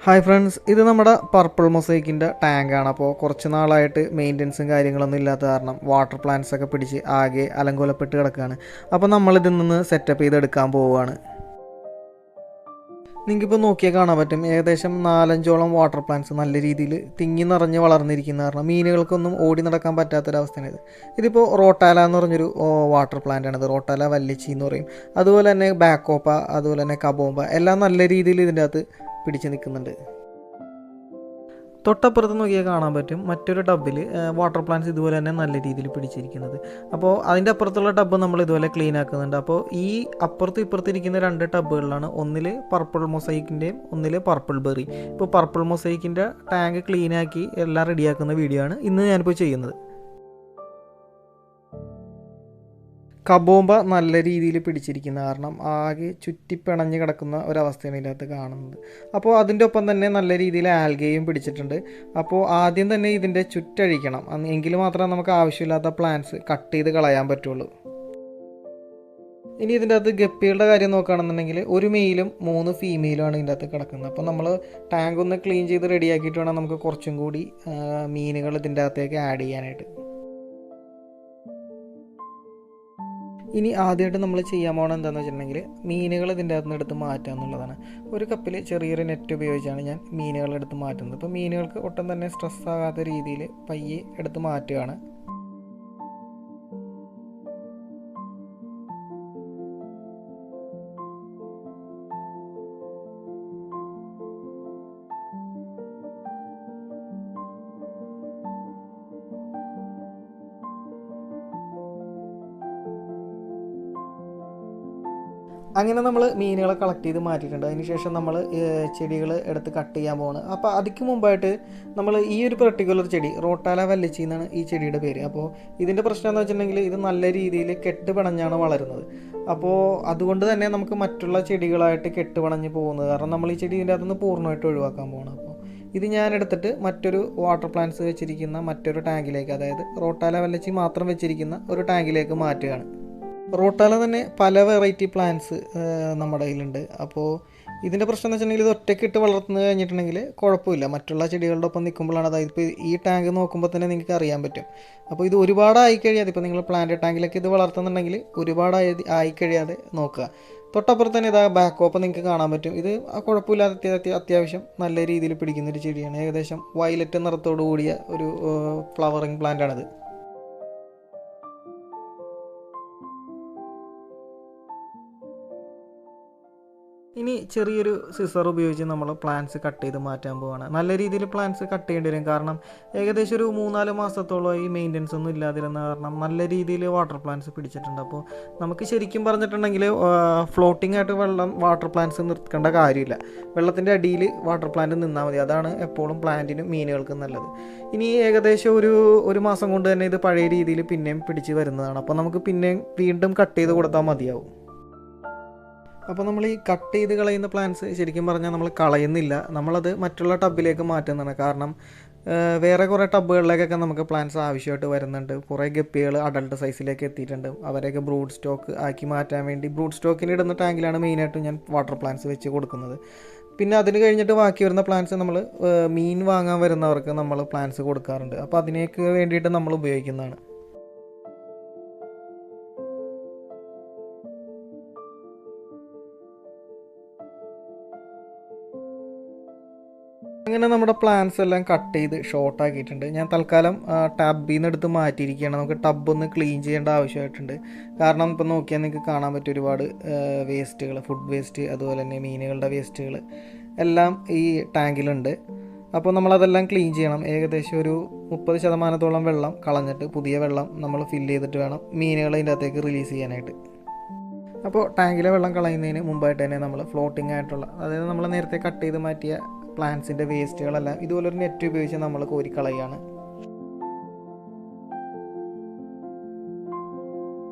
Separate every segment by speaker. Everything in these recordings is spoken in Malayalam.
Speaker 1: ഹായ് ഫ്രണ്ട്സ്, ഇത് നമ്മുടെ പർപ്പിൾ മൊസൈക്കിൻ്റെ ടാങ്കാണ്. അപ്പോൾ കുറച്ച് നാളായിട്ട് മെയിൻ്റനൻസും കാര്യങ്ങളൊന്നും ഇല്ലാത്ത കാരണം വാട്ടർ പ്ലാന്റ്സ് ഒക്കെ പിടിച്ച് ആകെ അലങ്കോലപ്പെട്ട് കിടക്കുകയാണ്. അപ്പോൾ നമ്മളിതിൽ നിന്ന് സെറ്റപ്പ് ചെയ്തെടുക്കാൻ പോവുകയാണ്. നിങ്ങൾക്കിപ്പോൾ നോക്കിയാൽ കാണാൻ പറ്റും, ഏകദേശം 4-5ഓളം വാട്ടർ പ്ലാന്റ്സ് നല്ല രീതിയിൽ തിങ്ങി നിറഞ്ഞ് വളർന്നിരിക്കുന്ന കാരണം മീനുകൾക്കൊന്നും ഓടി നടക്കാൻ പറ്റാത്തൊരവസ്ഥയാണ് ഇത്. ഇതിപ്പോൾ റോട്ടാല എന്ന് പറഞ്ഞൊരു വാട്ടർ പ്ലാന്റ് ഇത് റോട്ടാല വല്ലിച്ചി എന്ന് പറയും. അതുപോലെ തന്നെ ബാക്കോപ്പ, അതുപോലെ തന്നെ കബോമ്പ എല്ലാം നല്ല രീതിയിൽ ഇതിൻ്റെ അകത്ത് പിടിച്ച് നിൽക്കുന്നുണ്ട്. തൊട്ടപ്പുറത്ത് നോക്കിയാൽ കാണാൻ പറ്റും മറ്റൊരു ടബിൽ വാട്ടർ പ്ലാന്റ്സ് ഇതുപോലെ തന്നെ നല്ല രീതിയിൽ പിടിച്ചിരിക്കുന്നത്. അപ്പോൾ അതിൻ്റെ അപ്പുറത്തുള്ള ടബ് നമ്മൾ ഇതുപോലെ ക്ലീൻ ആക്കുന്നുണ്ട്. അപ്പോൾ ഈ അപ്പുറത്തും ഇപ്പുറത്തിരിക്കുന്ന 2 ടബുകളിലാണ്, ഒന്നിൽ പർപ്പിൾ മൊസൈക്കിൻ്റെയും ഒന്നിൽ പർപ്പിൾ ബെറി. ഇപ്പോൾ പർപ്പിൾ മൊസൈക്കിൻ്റെ ടാങ്ക് ക്ലീൻ ആക്കി എല്ലാം റെഡിയാക്കുന്ന വീഡിയോ ആണ് ഇന്ന് ഞാനിപ്പോൾ ചെയ്യുന്നത്. കബോമ്പ നല്ല രീതിയിൽ പിടിച്ചിരിക്കുന്ന കാരണം ആകെ ചുറ്റിപ്പിണഞ്ഞ് കിടക്കുന്ന ഒരവസ്ഥയാണ് ഇതിനകത്ത് കാണുന്നത്. അപ്പോൾ അതിൻ്റെ ഒപ്പം തന്നെ നല്ല രീതിയിൽ ആൽഗയും പിടിച്ചിട്ടുണ്ട്. അപ്പോൾ ആദ്യം തന്നെ ഇതിൻ്റെ ചുറ്റഴിക്കണം, എങ്കിൽ മാത്രമേ നമുക്ക് ആവശ്യമില്ലാത്ത പ്ലാന്റ്സ് കട്ട് ചെയ്ത് കളയാൻ പറ്റുള്ളൂ. ഇനി ഇതിൻ്റെ അകത്ത് ഗപ്പികളുടെ കാര്യം നോക്കുകയാണെന്നുണ്ടെങ്കിൽ ഒരു മെയിലും 3 ഫീമെയിലുമാണ് ഇതിൻ്റെ അകത്ത് കിടക്കുന്നത്. അപ്പോൾ നമ്മൾ ടാങ്ക് ഒന്ന് ക്ലീൻ ചെയ്ത് റെഡിയാക്കിയിട്ട് വേണം നമുക്ക് കുറച്ചും കൂടി മീനുകൾ ഇതിൻ്റെ അകത്തേക്ക് ആഡ് ചെയ്യാനായിട്ട്. ഇനി ആദ്യമായിട്ട് നമ്മൾ ചെയ്യാൻ പോകണം എന്താണെന്ന് വെച്ചിട്ടുണ്ടെങ്കിൽ മീനുകൾ ഇതിൻ്റെ അകത്ത് നിന്ന് എടുത്ത് മാറ്റുക എന്നുള്ളതാണ്. ഒരു കപ്പിൽ ചെറിയൊരു നെറ്റ് ഉപയോഗിച്ചാണ് ഞാൻ മീനുകളെടുത്ത് മാറ്റുന്നത്. അപ്പോൾ മീനുകൾക്ക് ഒട്ടും തന്നെ സ്ട്രെസ് ആകാത്ത രീതിയിൽ പയ്യെ എടുത്ത് മാറ്റുകയാണ്. അങ്ങനെ നമ്മൾ മീനുകളെ കളക്ട് ചെയ്ത് മാറ്റിയിട്ടുണ്ട്. അതിനുശേഷം നമ്മൾ ചെടികൾ എടുത്ത് കട്ട് ചെയ്യാൻ പോവാണ്. അപ്പോൾ അതിക്ക് മുമ്പായിട്ട് നമ്മൾ ഈ ഒരു പെർട്ടിക്കുലർ ചെടി റോട്ടാല വല്ലിച്ചി എന്നാണ് ഈ ചെടിയുടെ പേര്. അപ്പോൾ ഇതിൻ്റെ പ്രശ്നം എന്ന് വെച്ചിട്ടുണ്ടെങ്കിൽ ഇത് നല്ല രീതിയിൽ കെട്ടുപിണഞ്ഞാണ് വളരുന്നത്. അപ്പോൾ അതുകൊണ്ട് തന്നെ നമുക്ക് മറ്റുള്ള ചെടികളായിട്ട് കെട്ടുപിണഞ്ഞ് പോകുന്നത് കാരണം നമ്മൾ ഈ ചെടി ഇതിൻ്റെ അകത്തുനിന്ന് പൂർണ്ണമായിട്ട് ഒഴിവാക്കാൻ പോകണം. അപ്പോൾ ഇത് ഞാൻ എടുത്തിട്ട് മറ്റൊരു വാട്ടർ പ്ലാന്റ്സ് വെച്ചിരിക്കുന്ന മറ്റൊരു ടാങ്കിലേക്ക്, അതായത് റോട്ടാല വല്ലിച്ചി മാത്രം വെച്ചിരിക്കുന്ന ഒരു ടാങ്കിലേക്ക് മാറ്റുകയാണ്. റോട്ടാല തന്നെ പല വെറൈറ്റി പ്ലാന്റ്സ് നമ്മുടെ കയ്യിലുണ്ട്. അപ്പോൾ ഇതിൻ്റെ പ്രശ്നം എന്ന് വെച്ചിട്ടുണ്ടെങ്കിൽ ഇത് ഒറ്റയ്ക്കിട്ട് വളർത്തുന്നത് കഴിഞ്ഞിട്ടുണ്ടെങ്കിൽ കുഴപ്പമില്ല, മറ്റുള്ള ചെടികളുടെ ഒപ്പം നിൽക്കുമ്പോഴാണ്. അതായത് ഇപ്പോൾ ഈ ടാങ്ക് നോക്കുമ്പോൾ തന്നെ നിങ്ങൾക്ക് അറിയാൻ പറ്റും. അപ്പോൾ ഇത് ഒരുപാടായി കഴിയാതെ, ഇപ്പോൾ നിങ്ങൾ പ്ലാന്റ് ടാങ്കിലൊക്കെ ഇത് വളർത്തുന്നുണ്ടെങ്കിൽ ഒരുപാടായി കഴിയാതെ നോക്കുക. തൊട്ടപ്പുറത്ത് തന്നെ ഇതാ ബാക്കോപ്പ് നിങ്ങൾക്ക് കാണാൻ പറ്റും. ഇത് കുഴപ്പമില്ലാത്ത അത്യാവശ്യം നല്ല രീതിയിൽ പിടിക്കുന്നൊരു ചെടിയാണ്. ഏകദേശം വയലറ്റ് നിറത്തോടു കൂടിയ ഒരു ഫ്ലവറിങ് പ്ലാന്റാണിത്. ഇനി ചെറിയൊരു സിസർ ഉപയോഗിച്ച് നമ്മൾ പ്ലാന്റ്സ് കട്ട് ചെയ്ത് മാറ്റാൻ പോവുകയാണ്. നല്ല രീതിയിൽ പ്ലാന്റ്സ് കട്ട് ചെയ്യേണ്ടി വരും, കാരണം ഏകദേശം ഒരു 3-4 മാസത്തോളമായി മെയിൻ്റനൻസ് ഒന്നും ഇല്ലാതിരുന്ന കാരണം നല്ല രീതിയിൽ വാട്ടർ പ്ലാന്റ്സ് പിടിച്ചിട്ടുണ്ട്. അപ്പോൾ നമുക്ക് ശരിക്കും പറഞ്ഞിട്ടുണ്ടെങ്കിൽ ഫ്ലോട്ടിംഗ് ആയിട്ട് വാട്ടർ പ്ലാന്റ്സ് നിർത്തേണ്ട കാര്യമില്ല. വെള്ളത്തിൻ്റെ അടിയിൽ വാട്ടർ പ്ലാന്റ് നിന്നാൽ മതി. അതാണ് എപ്പോഴും പ്ലാന്റിനും മീനുകൾക്കും നല്ലത്. ഇനി ഏകദേശം ഒരു മാസം കൊണ്ട് തന്നെ ഇത് പഴയ രീതിയിൽ പിന്നെയും പിടിച്ച് വരുന്നതാണ്. അപ്പോൾ നമുക്ക് പിന്നെയും വീണ്ടും കട്ട് ചെയ്ത് കൊടുത്താൽ മതിയാവും. അപ്പോൾ നമ്മൾ ഈ കട്ട് ചെയ്ത് കളയുന്ന പ്ലാന്റ്സ് ശരിക്കും പറഞ്ഞാൽ നമ്മൾ കളയുന്നില്ല, നമ്മളത് മറ്റുള്ള ടബിലേക്ക് മാറ്റുന്നതാണ്. കാരണം വേറെ കുറേ ടബുകളിലേക്കൊക്കെ നമുക്ക് പ്ലാന്റ്സ് ആവശ്യമായിട്ട് വരുന്നുണ്ട്. കുറേ ഗപ്പികൾ അഡൾട്ട് സൈസിലേക്ക് എത്തിയിട്ടുണ്ട്. അവരെയൊക്കെ ബ്രൂഡ് സ്റ്റോക്ക് ആക്കി മാറ്റാൻ വേണ്ടി ബ്രൂഡ് സ്റ്റോക്കിന് ഇടുന്ന ടാങ്കിലാണ് മെയിനായിട്ട് ഞാൻ വാട്ടർ പ്ലാന്റ്സ് വെച്ച് കൊടുക്കുന്നത്. പിന്നെ അതിന് കഴിഞ്ഞിട്ട് ബാക്കി വരുന്ന പ്ലാന്റ്സ് നമ്മൾ മീൻ വാങ്ങാൻ വരുന്നവർക്ക് നമ്മൾ പ്ലാന്റ്സ് കൊടുക്കാറുണ്ട്. അപ്പോൾ അതിനേക്ക് വേണ്ടിയിട്ട് നമ്മൾ ഉപയോഗിക്കുന്നതാണ്. അങ്ങനെ നമ്മുടെ പ്ലാന്റ്സ് എല്ലാം കട്ട് ചെയ്ത് ഷോർട്ട് ആക്കിയിട്ടുണ്ട്. ഞാൻ തൽക്കാലം ടബിൽ നിന്ന് എടുത്ത് മാറ്റിയിരിക്കുകയാണ്. നമുക്ക് ടബ് ഒന്ന് ക്ലീൻ ചെയ്യേണ്ട ആവശ്യമായിട്ടുണ്ട്. കാരണം ഇപ്പോൾ നോക്കിയാൽ നിങ്ങൾക്ക് കാണാൻ പറ്റും ഒരുപാട് വേസ്റ്റുകൾ, ഫുഡ് വേസ്റ്റ്, അതുപോലെ തന്നെ മീനുകളുടെ വേസ്റ്റുകൾ എല്ലാം ഈ ടാങ്കിലുണ്ട്. അപ്പോൾ നമ്മളതെല്ലാം ക്ലീൻ ചെയ്യണം. ഏകദേശം ഒരു 30% വെള്ളം കളഞ്ഞിട്ട് പുതിയ വെള്ളം നമ്മൾ ഫില്ല് ചെയ്തിട്ട് വേണം മീനുകളെ ഇതിൻ്റെ അകത്തേക്ക് റിലീസ് ചെയ്യാനായിട്ട്. അപ്പോൾ ടാങ്കിലെ വെള്ളം കളയുന്നതിന് മുമ്പായിട്ട് തന്നെ നമ്മൾ ഫ്ലോട്ടിംഗ് ആയിട്ടുള്ള, അതായത് നമ്മൾ നേരത്തെ കട്ട് ചെയ്ത് മാറ്റിയ പ്ലാന്റ്സിൻ്റെ വേസ്റ്റുകളെല്ലാം ഇതുപോലൊരു നെറ്റ് ഉപയോഗിച്ച് നമ്മൾ കോരിക്കളയാണ്.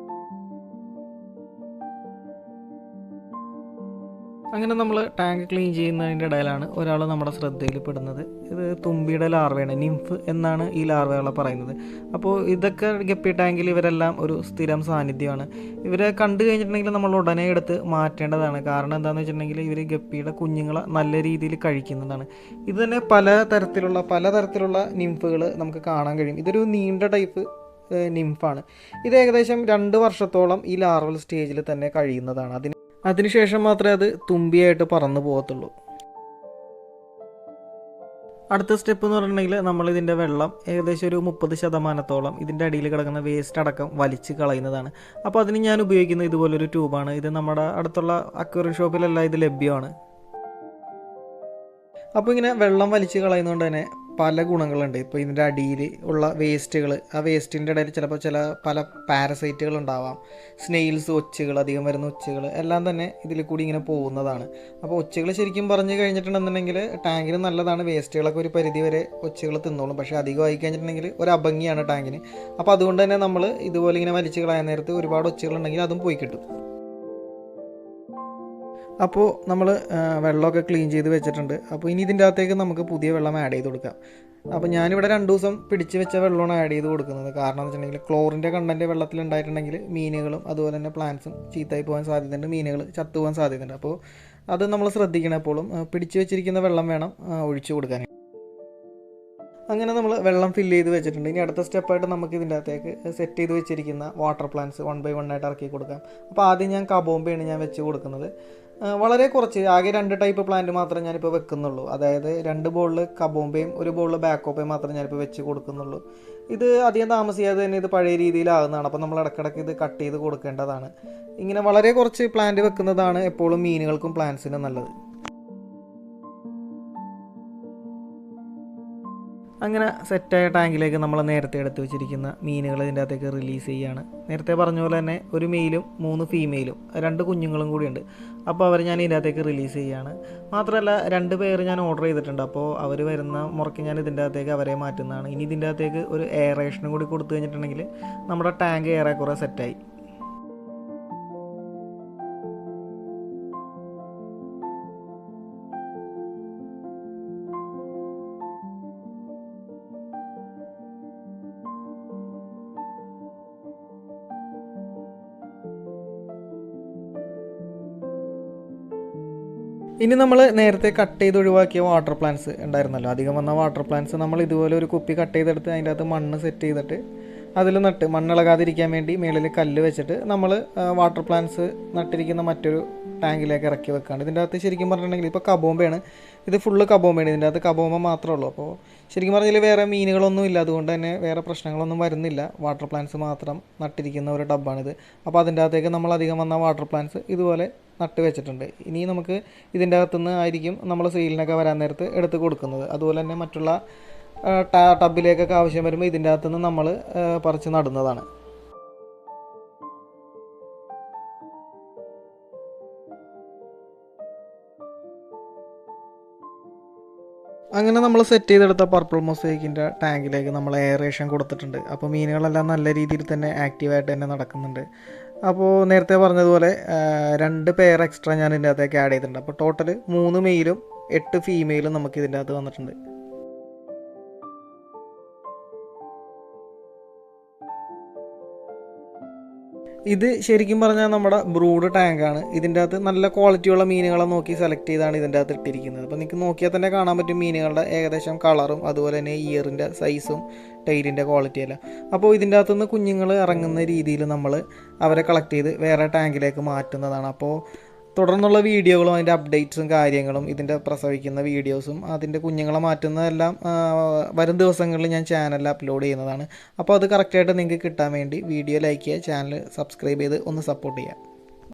Speaker 1: അങ്ങനെ നമ്മൾ ടാങ്ക് ക്ലീൻ ചെയ്യുന്നതിൻ്റെ ഇടയിലാണ് ഒരാൾ നമ്മുടെ ശ്രദ്ധയിൽ പെടുന്നത്. ഇത് തുമ്പിയുടെ ലാർവയാണ്, നിംഫ് എന്നാണ് ഈ ലാർവകളെ പറയുന്നത്. അപ്പോൾ ഇതൊക്കെ ഗപ്പി ടാങ്കിൽ ഇവരെല്ലാം ഒരു സ്ഥിരം സാന്നിധ്യമാണ്. ഇവരെ കണ്ടു കഴിഞ്ഞിട്ടുണ്ടെങ്കിൽ നമ്മൾ ഉടനെ എടുത്ത് മാറ്റേണ്ടതാണ്. കാരണം എന്താണെന്ന് വെച്ചിട്ടുണ്ടെങ്കിൽ ഇവർ ഗപ്പിയുടെ കുഞ്ഞുങ്ങളെ നല്ല രീതിയിൽ കഴിക്കുന്നതാണ്. ഇത് തന്നെ പലതരത്തിലുള്ള നിംഫുകൾ നമുക്ക് കാണാൻ കഴിയും. ഇതൊരു നീണ്ട ടൈപ്പ് നിംഫാണ്. ഇത് ഏകദേശം 2 വർഷത്തോളം ഈ ലാർവൽ സ്റ്റേജിൽ തന്നെ കഴിയുന്നതാണ്. അതിനുശേഷം മാത്രമേ അത് തുമ്പിയായിട്ട് പറന്നു പോകത്തുള്ളൂ. അടുത്ത സ്റ്റെപ്പ് എന്ന് പറഞ്ഞിട്ടുണ്ടെങ്കിൽ നമ്മളിതിൻ്റെ വെള്ളം ഏകദേശം ഒരു 30% ഇതിൻ്റെ അടിയിൽ കിടക്കുന്ന വേസ്റ്റ് അടക്കം വലിച്ച് കളയുന്നതാണ്. അപ്പോൾ അതിന് ഞാൻ ഉപയോഗിക്കുന്ന ഇതുപോലൊരു ട്യൂബാണ്. ഇത് നമ്മുടെ അടുത്തുള്ള അക്വേറിയം ഷോപ്പിലെല്ലാം ഇത് ലഭ്യമാണ്. അപ്പോൾ ഇങ്ങനെ വെള്ളം വലിച്ച് കളയുന്നതുകൊണ്ട് തന്നെ പല ഗുണങ്ങളുണ്ട്. ഇപ്പോൾ ഇതിൻ്റെ അടിയിൽ ഉള്ള വേസ്റ്റുകൾ, ആ വേസ്റ്റിൻ്റെ ഇടയിൽ ചിലപ്പോൾ പല പാരസൈറ്റുകൾ ഉണ്ടാവാം. സ്നെയിൽസ്, ഒച്ചുകൾ, അധികം വരുന്ന ഒച്ചുകൾ എല്ലാം തന്നെ ഇതിൽ കൂടി ഇങ്ങനെ പോകുന്നതാണ്. അപ്പോൾ ഒച്ചുകൾ ശരിക്കും പറഞ്ഞു കഴിഞ്ഞിട്ടുണ്ടെന്നുണ്ടെങ്കിൽ ടാങ്കിന് നല്ലതാണ്. വേസ്റ്റുകളൊക്കെ ഒരു പരിധി വരെ ഒച്ചുകൾ തിന്നോളും. പക്ഷേ അധികമായി കഴിഞ്ഞിട്ടുണ്ടെങ്കിൽ ഒരു അഭംഗിയാണ് ടാങ്കിന്. അപ്പോൾ അതുകൊണ്ട് തന്നെ നമ്മൾ ഇതുപോലെ ഇങ്ങനെ വലിച്ച് കളയാൻ നേരത്ത് ഒരുപാട് ഒച്ചുകളുണ്ടെങ്കിൽ അതും പോയി കിട്ടും. അപ്പോൾ നമ്മൾ വെള്ളമൊക്കെ ക്ലീൻ ചെയ്ത് വെച്ചിട്ടുണ്ട്. അപ്പോൾ ഇനി ഇതിൻ്റെ അകത്തേക്ക് നമുക്ക് പുതിയ വെള്ളം ആഡ് ചെയ്ത് കൊടുക്കാം. അപ്പോൾ ഞാനിവിടെ 2 ദിവസം പിടിച്ച് വെച്ച വെള്ളമാണ് ആഡ് ചെയ്ത് കൊടുക്കുന്നത്. കാരണം എന്ന് വെച്ചിട്ടുണ്ടെങ്കിൽ ക്ലോറിൻ്റെ കണ്ടൻറ്റ് വെള്ളത്തിലുണ്ടായിട്ടുണ്ടെങ്കിൽ മീനുകളും അതുപോലെ തന്നെ പ്ലാന്റ്സും ചീത്തയായി പോകാൻ സാധ്യതയുണ്ട്, മീനുകൾ ചത്തുപോകാൻ സാധ്യതയുണ്ട്. അപ്പോൾ അത് നമ്മൾ ശ്രദ്ധിക്കണം. എപ്പോഴും പിടിച്ച് വെച്ചിരിക്കുന്ന വെള്ളം വേണം ഒഴിച്ചു കൊടുക്കാൻ. അങ്ങനെ നമ്മൾ വെള്ളം ഫില്ല് ചെയ്ത് വെച്ചിട്ടുണ്ട്. ഇനി അടുത്ത സ്റ്റെപ്പായിട്ട് നമുക്ക് ഇതിൻ്റെ അകത്തേക്ക് സെറ്റ് ചെയ്ത് വെച്ചിരിക്കുന്ന വാട്ടർ പ്ലാന്റ്സ് 1 by 1 ആയിട്ട് ഇറക്കി കൊടുക്കാം. അപ്പോൾ ആദ്യം ഞാൻ കബോംബയാണ് ഞാൻ വെച്ച് കൊടുക്കുന്നത്. വളരെ കുറച്ച്, ആകെ 2 ടൈപ്പ് പ്ലാന്റ് മാത്രമേ ഞാനിപ്പോൾ വെക്കുന്നുള്ളൂ. അതായത് 2 ബോളിൽ കബോംബയും 1 ബോളിൽ ബാക്കോപ്പയും മാത്രമേ ഞാനിപ്പോൾ വെച്ച് കൊടുക്കുന്നുള്ളൂ. ഇത് അധികം താമസിയാതെ തന്നെ ഇത് പഴയ രീതിയിലാകുന്നതാണ്. അപ്പോൾ നമ്മൾ ഇടയ്ക്കിടയ്ക്ക് ഇത് കട്ട് ചെയ്ത് കൊടുക്കേണ്ടതാണ്. ഇങ്ങനെ വളരെ കുറച്ച് പ്ലാന്റ് വെക്കുന്നതാണ് എപ്പോഴും മീനുകൾക്കും പ്ലാന്റ്സിനും നല്ലത്. അങ്ങനെ സെറ്റായ ടാങ്കിലേക്ക് നമ്മൾ നേരത്തെ എടുത്ത് വെച്ചിരിക്കുന്ന മീനുകൾ ഇതിൻ്റെ അകത്തേക്ക് റിലീസ് ചെയ്യുകയാണ്. നേരത്തെ പറഞ്ഞ പോലെ തന്നെ ഒരു മെയിലും 3 ഫീമെയിലും 2 കുഞ്ഞുങ്ങളും കൂടിയുണ്ട്. അപ്പോൾ അവർ ഞാൻ ഇതിൻ്റെ അകത്തേക്ക് റിലീസ് ചെയ്യുകയാണ്. മാത്രമല്ല 2 പേര് ഞാൻ ഓർഡർ ചെയ്തിട്ടുണ്ട്. അപ്പോൾ അവർ വരുന്ന മുറയ്ക്ക് ഞാൻ ഇതിൻ്റെ അകത്തേക്ക് അവരെ മാറ്റുന്നതാണ്. ഇനി ഇതിൻ്റെ അകത്തേക്ക് ഒരു എയറേഷനും കൂടി കൊടുത്തു കഴിഞ്ഞിട്ടുണ്ടെങ്കിൽ നമ്മുടെ ടാങ്ക് ഏറെക്കുറെ സെറ്റായി. ഇനി നമ്മൾ നേരത്തെ കട്ട് ചെയ്ത് ഒഴിവാക്കിയ വാട്ടർ പ്ലാന്റ്സ് ഉണ്ടായിരുന്നല്ലോ, അധികം വന്ന വാട്ടർ പ്ലാന്റ്സ് നമ്മൾ ഇതുപോലെ ഒരു കുപ്പി കട്ട് ചെയ്തെടുത്ത് അതിൻ്റെ അകത്ത് മണ്ണ് സെറ്റ് ചെയ്തിട്ട് അതിൽ നട്ട് മണ്ണിളകാതിരിക്കാൻ വേണ്ടി മേളിൽ കല്ല് വെച്ചിട്ട് നമ്മൾ വാട്ടർ പ്ലാന്റ്സ് നട്ടിരിക്കുന്ന മറ്റൊരു ടാങ്കിലേക്ക് ഇറക്കി വെക്കുകയാണ്. ഇതിൻ്റെ അകത്ത് ശരിക്കും പറഞ്ഞിട്ടുണ്ടെങ്കിൽ ഇപ്പോൾ കബോംബയാണ്, ഇത് ഫുള്ള് കബോംബയാണ്. ഇതിൻ്റെ അകത്ത് കബോംബ മാത്രമേ ഉള്ളൂ. അപ്പോൾ ശരിക്കും പറഞ്ഞാൽ വേറെ മീനുകളൊന്നും ഇല്ല, അതുകൊണ്ട് തന്നെ വേറെ പ്രശ്നങ്ങളൊന്നും വരുന്നില്ല. വാട്ടർ പ്ലാന്റ്സ് മാത്രം നട്ടിരിക്കുന്ന ഒരു ടബ്ബാണിത്. അപ്പോൾ അതിൻ്റെ അകത്തേക്ക് നമ്മൾ അധികം വന്ന വാട്ടർ പ്ലാന്റ്സ് ഇതുപോലെ നട്ട് വെച്ചിട്ടുണ്ട്. ഇനി നമുക്ക് ഇതിൻ്റെ അകത്തുനിന്ന് ആയിരിക്കും നമ്മൾ സെയിലിനൊക്കെ വരാൻ നേരത്ത് എടുത്ത് കൊടുക്കുന്നത്. അതുപോലെ തന്നെ മറ്റുള്ള ടബിലേക്കൊക്കെ ആവശ്യം വരുമ്പോൾ ഇതിൻ്റെ അകത്തുനിന്ന് നമ്മൾ പറിച്ച് നടുന്നതാണ്. അങ്ങനെ നമ്മൾ സെറ്റ് ചെയ്തെടുത്ത പർപ്പിൾ മൊസൈക്കിൻ്റെ ടാങ്കിലേക്ക് നമ്മൾ എയറേഷൻ കൊടുത്തിട്ടുണ്ട്. അപ്പോൾ മീനുകളെല്ലാം നല്ല രീതിയിൽ തന്നെ ആക്റ്റീവായിട്ട് തന്നെ നടക്കുന്നുണ്ട്. അപ്പോൾ നേരത്തെ പറഞ്ഞതുപോലെ 2 പെയർ എക്സ്ട്രാ ഞാൻ ഇതിൻ്റെ അകത്തേക്ക് ആഡ് ചെയ്തിട്ടുണ്ട്. അപ്പോൾ ടോട്ടൽ 3 മെയിലും 8 ഫീമെയിലും നമുക്ക് ഇതിൻ്റെ അകത്ത് വന്നിട്ടുണ്ട്. ഇത് ശരിക്കും പറഞ്ഞാൽ നമ്മുടെ ബ്രൂഡ് ടാങ്കാണ്. ഇതിൻ്റെ അകത്ത് നല്ല ക്വാളിറ്റിയുള്ള മീനുകളെ നോക്കി സെലക്ട് ചെയ്താണ് ഇതിൻ്റെ അകത്ത് ഇട്ടിരിക്കുന്നത്. അപ്പോൾ നിങ്ങൾക്ക് നോക്കിയാൽ തന്നെ കാണാൻ പറ്റും മീനുകളുടെ ഏകദേശം കളറും അതുപോലെ തന്നെ ഇയറിൻ്റെ സൈസും ടൈലിൻ്റെ ക്വാളിറ്റിയെല്ലാം. അപ്പോൾ ഇതിൻ്റെ അകത്തുനിന്ന് കുഞ്ഞുങ്ങൾ ഇറങ്ങുന്ന രീതിയിൽ നമ്മൾ അവരെ കളക്ട് ചെയ്ത് വേറെ ടാങ്കിലേക്ക് മാറ്റുന്നതാണ്. അപ്പോൾ തുടർന്നുള്ള വീഡിയോകളും അതിൻ്റെ അപ്ഡേറ്റ്സും കാര്യങ്ങളും ഇതിൻ്റെ പ്രസവിക്കുന്ന വീഡിയോസും അതിൻ്റെ കുഞ്ഞുങ്ങളെ മാറ്റുന്നതെല്ലാം വരും ദിവസങ്ങളിൽ ഞാൻ ചാനലിൽ അപ്ലോഡ് ചെയ്യുന്നതാണ്. അപ്പോൾ അത് കറക്റ്റായിട്ട് നിങ്ങൾക്ക് കിട്ടാൻ വേണ്ടി വീഡിയോ ലൈക്ക് ചെയ്യുക, ചാനൽ സബ്സ്ക്രൈബ് ചെയ്ത് ഒന്ന് സപ്പോർട്ട് ചെയ്യുക.